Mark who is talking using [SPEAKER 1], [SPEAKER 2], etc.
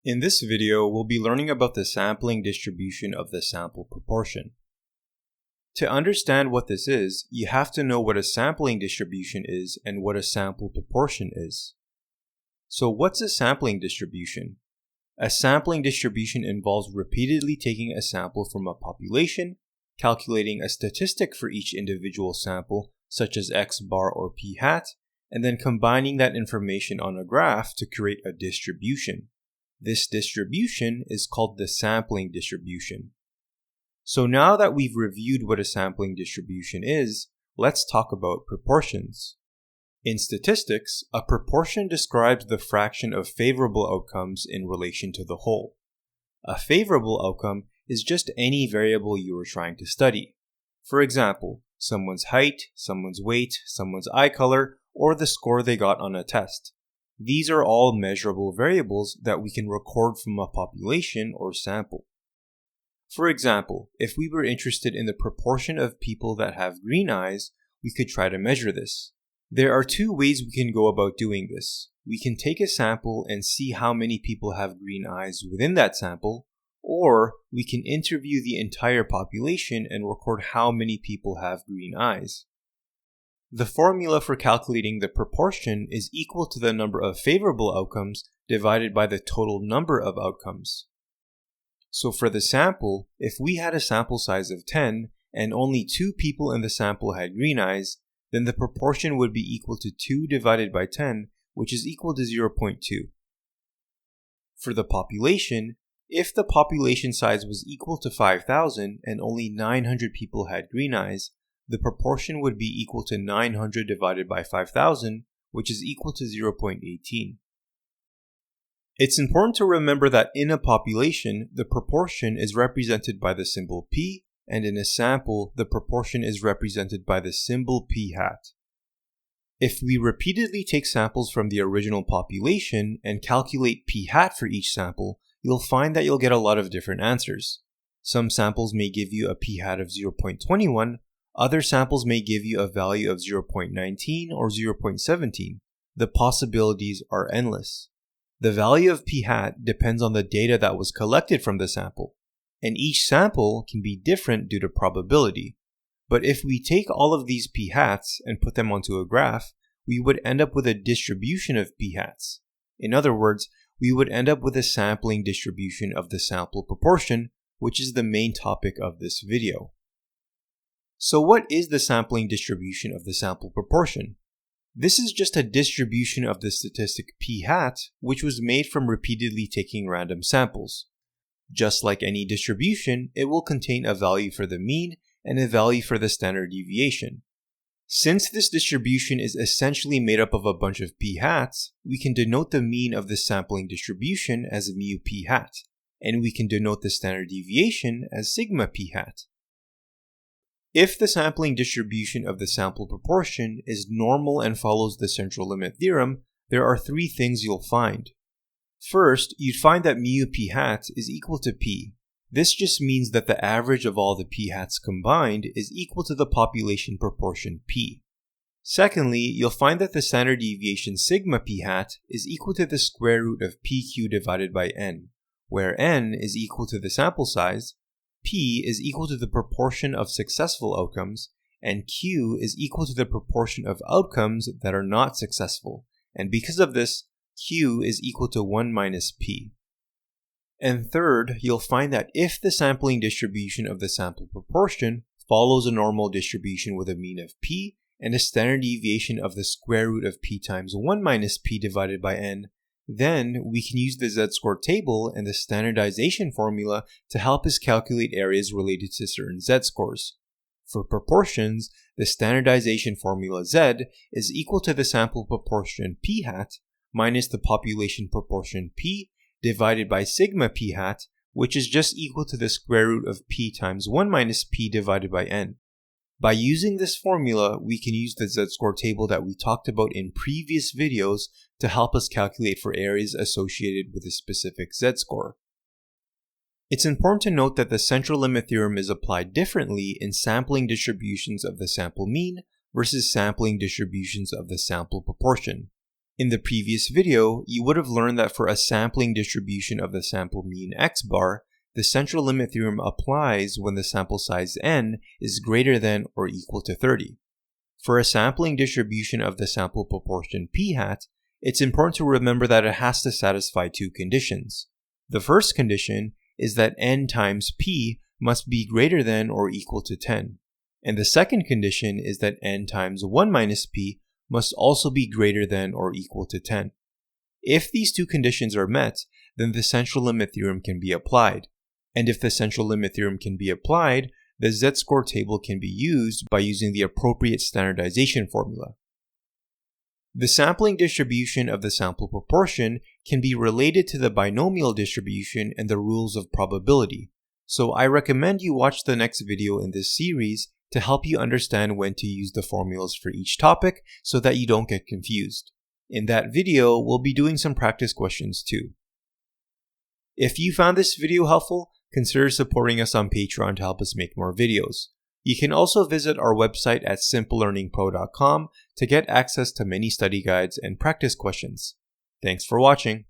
[SPEAKER 1] In this video, we'll be learning about the sampling distribution of the sample proportion. To understand what this is, you have to know what a sampling distribution is and what a sample proportion is. So what's a sampling distribution? A sampling distribution involves repeatedly taking a sample from a population, calculating a statistic for each individual sample, such as x bar or p hat, and then combining that information on a graph to create a distribution. This distribution is called the sampling distribution. So now that we've reviewed what a sampling distribution is, let's talk about proportions. In statistics, a proportion describes the fraction of favorable outcomes in relation to the whole. A favorable outcome is just any variable you are trying to study. For example, someone's height, someone's weight, someone's eye color, or the score they got on a test. These are all measurable variables that we can record from a population or sample. For example, if we were interested in the proportion of people that have green eyes, we could try to measure this. There are two ways we can go about doing this. We can take a sample and see how many people have green eyes within that sample, or we can interview the entire population and record how many people have green eyes. The formula for calculating the proportion is equal to the number of favorable outcomes divided by the total number of outcomes. So for the sample, if we had a sample size of 10 and only 2 people in the sample had green eyes, then the proportion would be equal to 2 divided by 10, which is equal to 0.2. For the population, if the population size was equal to 5,000 and only 900 people had green eyes, the proportion would be equal to 900 divided by 5,000, which is equal to 0.18. It's important to remember that in a population, the proportion is represented by the symbol p, and in a sample, the proportion is represented by the symbol p hat. If we repeatedly take samples from the original population and calculate p hat for each sample, you'll find that you'll get a lot of different answers. Some samples may give you a p hat of 0.21, other samples may give you a value of 0.19 or 0.17. The possibilities are endless. The value of p hat depends on the data that was collected from the sample, and each sample can be different due to probability. But if we take all of these p hats and put them onto a graph, we would end up with a distribution of p hats. In other words, we would end up with a sampling distribution of the sample proportion, which is the main topic of this video. So what is the sampling distribution of the sample proportion? This is just a distribution of the statistic p hat, which was made from repeatedly taking random samples. Just like any distribution, it will contain a value for the mean and a value for the standard deviation. Since this distribution is essentially made up of a bunch of p hats, we can denote the mean of the sampling distribution as mu p hat, and we can denote the standard deviation as sigma p hat. If the sampling distribution of the sample proportion is normal and follows the central limit theorem, there are 3 things you'll find. First, you'd find that mu p hat is equal to p. This just means that the average of all the p hats combined is equal to the population proportion p. Secondly, you'll find that the standard deviation sigma p hat is equal to the square root of pq divided by n, where n is equal to the sample size, p is equal to the proportion of successful outcomes, and q is equal to the proportion of outcomes that are not successful, and because of this, q is equal to 1 minus p. And third, you'll find that if the sampling distribution of the sample proportion follows a normal distribution with a mean of p and a standard deviation of the square root of p times 1 minus p divided by n, then we can use the z-score table and the standardization formula to help us calculate areas related to certain z-scores. For proportions, the standardization formula z is equal to the sample proportion p hat minus the population proportion p divided by sigma p hat, which is just equal to the square root of p times 1 minus p divided by n. By using this formula, we can use the z-score table that we talked about in previous videos to help us calculate for areas associated with a specific z-score. It's important to note that the central limit theorem is applied differently in sampling distributions of the sample mean versus sampling distributions of the sample proportion. In the previous video, you would have learned that for a sampling distribution of the sample mean x bar, the central limit theorem applies when the sample size n is greater than or equal to 30. For a sampling distribution of the sample proportion p hat, it's important to remember that it has to satisfy two conditions. The first condition is that n times p must be greater than or equal to 10. And the second condition is that n times 1 minus p must also be greater than or equal to 10. If these two conditions are met, then the central limit theorem can be applied. And if the central limit theorem can be applied, the z-score table can be used by using the appropriate standardization formula. The sampling distribution of the sample proportion can be related to the binomial distribution and the rules of probability, so I recommend you watch the next video in this series to help you understand when to use the formulas for each topic so that you don't get confused. In that video, we'll be doing some practice questions too. If you found this video helpful, consider supporting us on Patreon to help us make more videos. You can also visit our website at simplelearningpro.com to get access to many study guides and practice questions. Thanks for watching.